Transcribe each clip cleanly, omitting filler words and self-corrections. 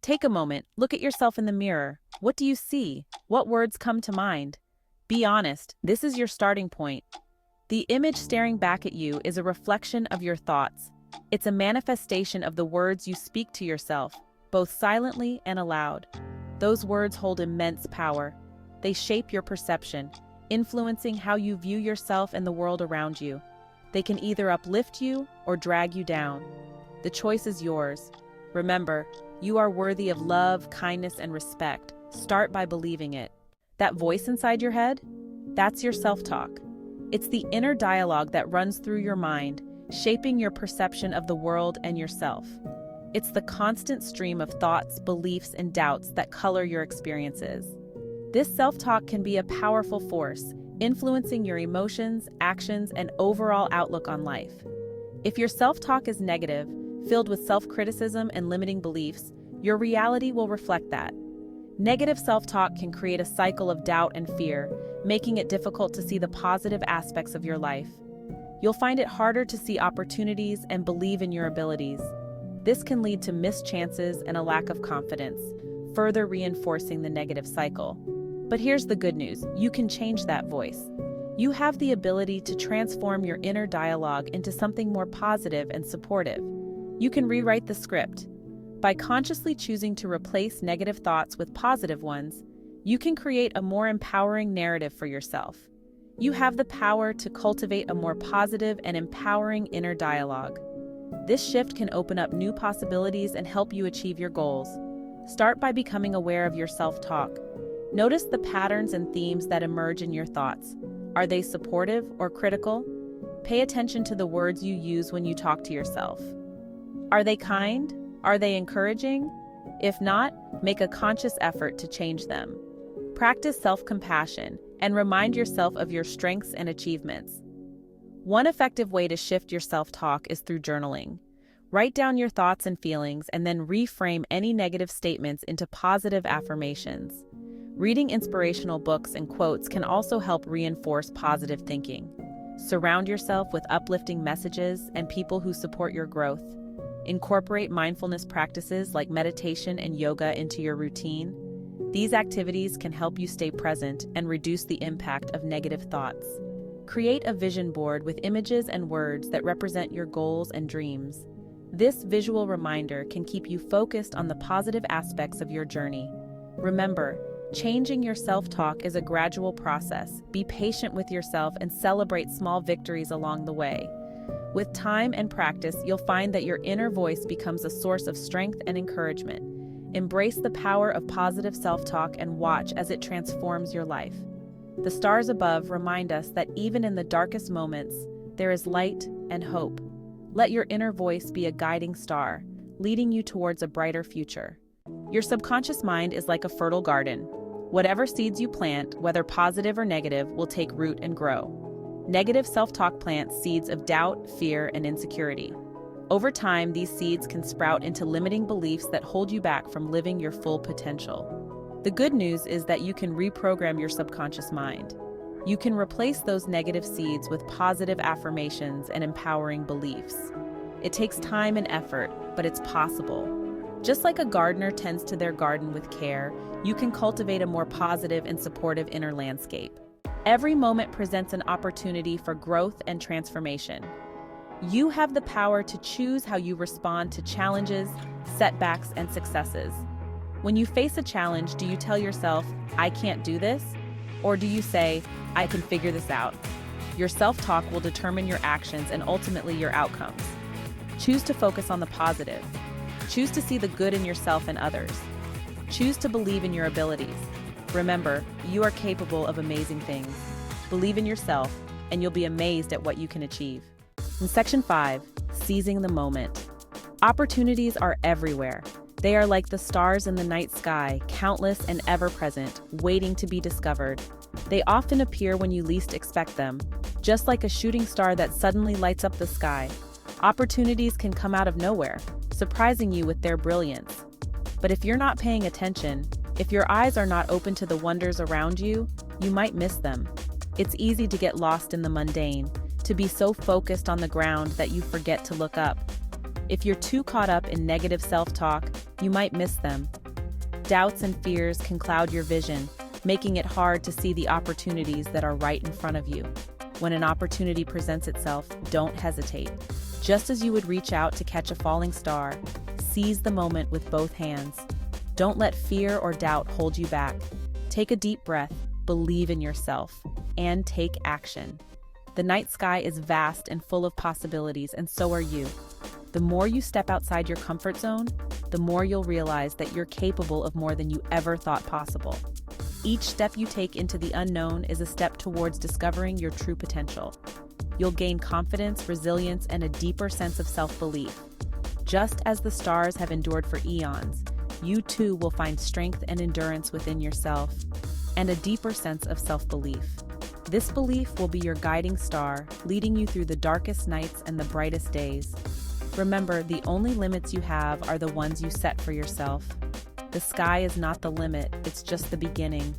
Take a moment, look at yourself in the mirror. What do you see? What words come to mind? Be honest, this is your starting point. The image staring back at you is a reflection of your thoughts. It's a manifestation of the words you speak to yourself, both silently and aloud. Those words hold immense power. They shape your perception, influencing how you view yourself and the world around you. They can either uplift you or drag you down. The choice is yours. Remember, you are worthy of love, kindness, and respect. Start by believing it. That voice inside your head? That's your self-talk. It's the inner dialogue that runs through your mind, shaping your perception of the world and yourself. It's the constant stream of thoughts, beliefs, and doubts that color your experiences. This self-talk can be a powerful force, influencing your emotions, actions, and overall outlook on life. If your self-talk is negative, filled with self-criticism and limiting beliefs, your reality will reflect that. Negative self-talk can create a cycle of doubt and fear, making it difficult to see the positive aspects of your life. You'll find it harder to see opportunities and believe in your abilities. This can lead to missed chances and a lack of confidence, further reinforcing the negative cycle. But here's the good news: you can change that voice. You have the ability to transform your inner dialogue into something more positive and supportive. You can rewrite the script. By consciously choosing to replace negative thoughts with positive ones, you can create a more empowering narrative for yourself. You have the power to cultivate a more positive and empowering inner dialogue. This shift can open up new possibilities and help you achieve your goals. Start by becoming aware of your self-talk. Notice the patterns and themes that emerge in your thoughts. Are they supportive or critical? Pay attention to the words you use when you talk to yourself. Are they kind? Are they encouraging? If not, make a conscious effort to change them. Practice self-compassion and remind yourself of your strengths and achievements. One effective way to shift your self-talk is through journaling. Write down your thoughts and feelings and then reframe any negative statements into positive affirmations. Reading inspirational books and quotes can also help reinforce positive thinking. Surround yourself with uplifting messages and people who support your growth. Incorporate mindfulness practices like meditation and yoga into your routine. These activities can help you stay present and reduce the impact of negative thoughts. Create a vision board with images and words that represent your goals and dreams. This visual reminder can keep you focused on the positive aspects of your journey. Remember, changing your self-talk is a gradual process. Be patient with yourself and celebrate small victories along the way. With time and practice, you'll find that your inner voice becomes a source of strength and encouragement. Embrace the power of positive self-talk and watch as it transforms your life. The stars above remind us that even in the darkest moments, there is light and hope. Let your inner voice be a guiding star, leading you towards a brighter future. Your subconscious mind is like a fertile garden. Whatever seeds you plant, whether positive or negative, will take root and grow. Negative self-talk plants seeds of doubt, fear, and insecurity. Over time, these seeds can sprout into limiting beliefs that hold you back from living your full potential. The good news is that you can reprogram your subconscious mind. You can replace those negative seeds with positive affirmations and empowering beliefs. It takes time and effort, but it's possible. Just like a gardener tends to their garden with care, you can cultivate a more positive and supportive inner landscape. Every moment presents an opportunity for growth and transformation. You have the power to choose how you respond to challenges, setbacks, and successes. When you face a challenge, do you tell yourself, "I can't do this?" Or do you say, "I can figure this out"? Your self-talk will determine your actions and ultimately your outcomes. Choose to focus on the positive. Choose to see the good in yourself and others. Choose to believe in your abilities. Remember, you are capable of amazing things. Believe in yourself, and you'll be amazed at what you can achieve. In Section 5, Seizing the Moment. Opportunities are everywhere. They are like the stars in the night sky, countless and ever-present, waiting to be discovered. They often appear when you least expect them, just like a shooting star that suddenly lights up the sky. Opportunities can come out of nowhere, surprising you with their brilliance. But if you're not paying attention, if your eyes are not open to the wonders around you, you might miss them. It's easy to get lost in the mundane, to be so focused on the ground that you forget to look up. If you're too caught up in negative self-talk, you might miss them. Doubts and fears can cloud your vision, making it hard to see the opportunities that are right in front of you. When an opportunity presents itself, don't hesitate. Just as you would reach out to catch a falling star, seize the moment with both hands. Don't let fear or doubt hold you back. Take a deep breath, believe in yourself, and take action. The night sky is vast and full of possibilities, and so are you. The more you step outside your comfort zone, the more you'll realize that you're capable of more than you ever thought possible. Each step you take into the unknown is a step towards discovering your true potential. You'll gain confidence, resilience, and a deeper sense of self-belief. Just as the stars have endured for eons, you too will find strength and endurance within yourself, and a deeper sense of self-belief. This belief will be your guiding star, leading you through the darkest nights and the brightest days. Remember, the only limits you have are the ones you set for yourself. The sky is not the limit, it's just the beginning.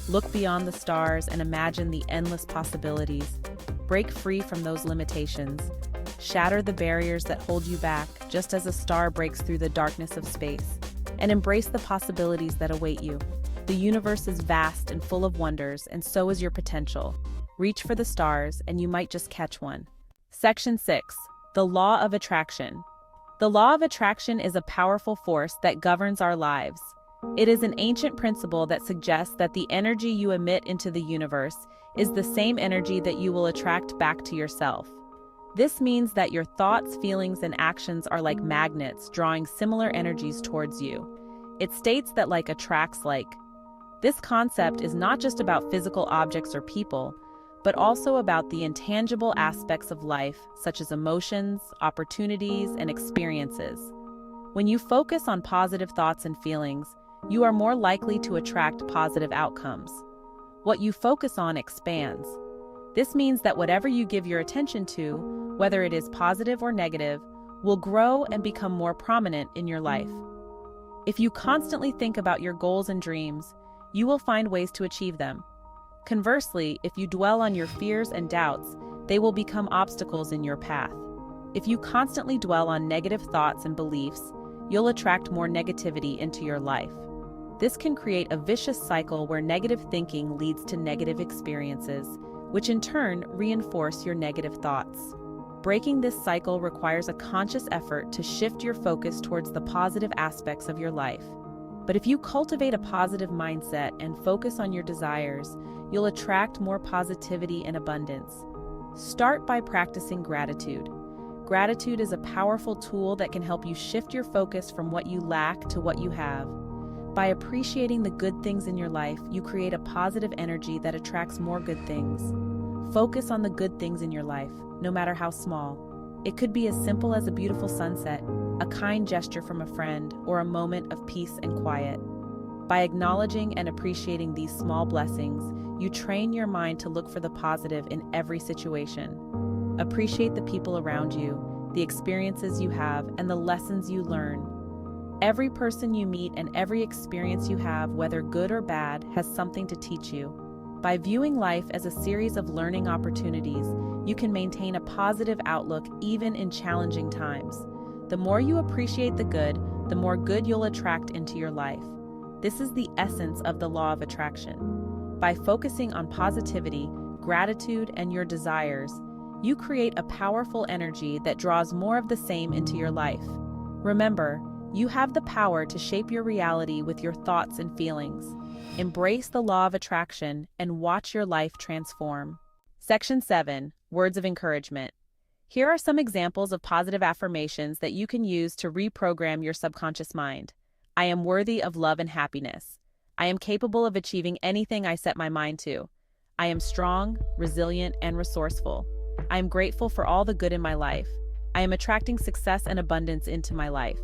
Look beyond the stars and imagine the endless possibilities. Break free from those limitations. Shatter the barriers that hold you back, just as a star breaks through the darkness of space. And embrace the possibilities that await you. The universe is vast and full of wonders, and so is your potential. Reach for the stars, and you might just catch one. Section 6. The Law of Attraction. The law of attraction is a powerful force that governs our lives. It is an ancient principle that suggests that the energy you emit into the universe is the same energy that you will attract back to yourself. This means that your thoughts, feelings, and actions are like magnets drawing similar energies towards you. It states that like attracts like. This concept is not just about physical objects or people, but also about the intangible aspects of life, such as emotions, opportunities, and experiences. When you focus on positive thoughts and feelings, you are more likely to attract positive outcomes. What you focus on expands. This means that whatever you give your attention to, whether it is positive or negative, will grow and become more prominent in your life. If you constantly think about your goals and dreams, you will find ways to achieve them. Conversely, if you dwell on your fears and doubts, they will become obstacles in your path. If you constantly dwell on negative thoughts and beliefs, you'll attract more negativity into your life. This can create a vicious cycle where negative thinking leads to negative experiences, which in turn reinforce your negative thoughts. Breaking this cycle requires a conscious effort to shift your focus towards the positive aspects of your life. But if you cultivate a positive mindset and focus on your desires, you'll attract more positivity and abundance. Start by practicing gratitude. Gratitude is a powerful tool that can help you shift your focus from what you lack to what you have. By appreciating the good things in your life, you create a positive energy that attracts more good things. Focus on the good things in your life, no matter how small. It could be as simple as a beautiful sunset, a kind gesture from a friend, or a moment of peace and quiet. By acknowledging and appreciating these small blessings, you train your mind to look for the positive in every situation. Appreciate the people around you, the experiences you have, and the lessons you learn. Every person you meet and every experience you have, whether good or bad, has something to teach you. By viewing life as a series of learning opportunities, you can maintain a positive outlook even in challenging times. The more you appreciate the good, the more good you'll attract into your life. This is the essence of the law of attraction. By focusing on positivity, gratitude, and your desires, you create a powerful energy that draws more of the same into your life. Remember, you have the power to shape your reality with your thoughts and feelings. Embrace the law of attraction and watch your life transform. Section 7. Words of encouragement. Here are some examples of positive affirmations that you can use to reprogram your subconscious mind. I am worthy of love and happiness. I am capable of achieving anything I set my mind to. I am strong, resilient, and resourceful. I am grateful for all the good in my life. I am attracting success and abundance into my life.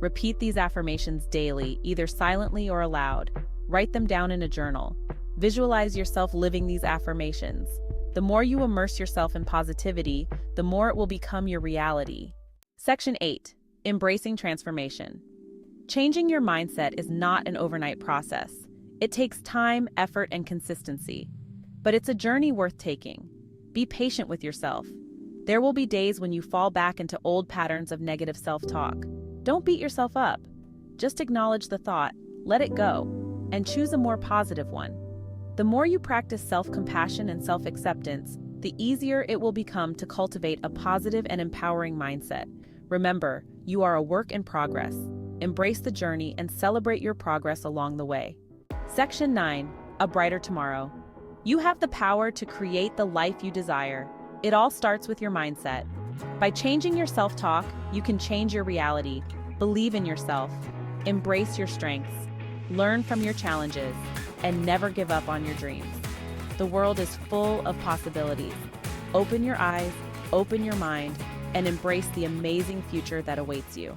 Repeat these affirmations daily, either silently or aloud. Write them down in a journal. Visualize yourself living these affirmations. The more you immerse yourself in positivity, the more it will become your reality. Section 8. Embracing transformation. Changing your mindset is not an overnight process. It takes time, effort, and consistency. But it's a journey worth taking. Be patient with yourself. There will be days when you fall back into old patterns of negative self-talk. Don't beat yourself up. Just acknowledge the thought, let it go, and choose a more positive one. The more you practice self-compassion and self-acceptance, the easier it will become to cultivate a positive and empowering mindset. Remember, you are a work in progress. Embrace the journey and celebrate your progress along the way. Section 9. A brighter tomorrow. You have the power to create the life you desire. It all starts with your mindset. By changing your self-talk, you can change your reality. Believe in yourself. Embrace your strengths. Learn from your challenges. And never give up on your dreams. The world is full of possibilities. Open your eyes, open your mind, and embrace the amazing future that awaits you.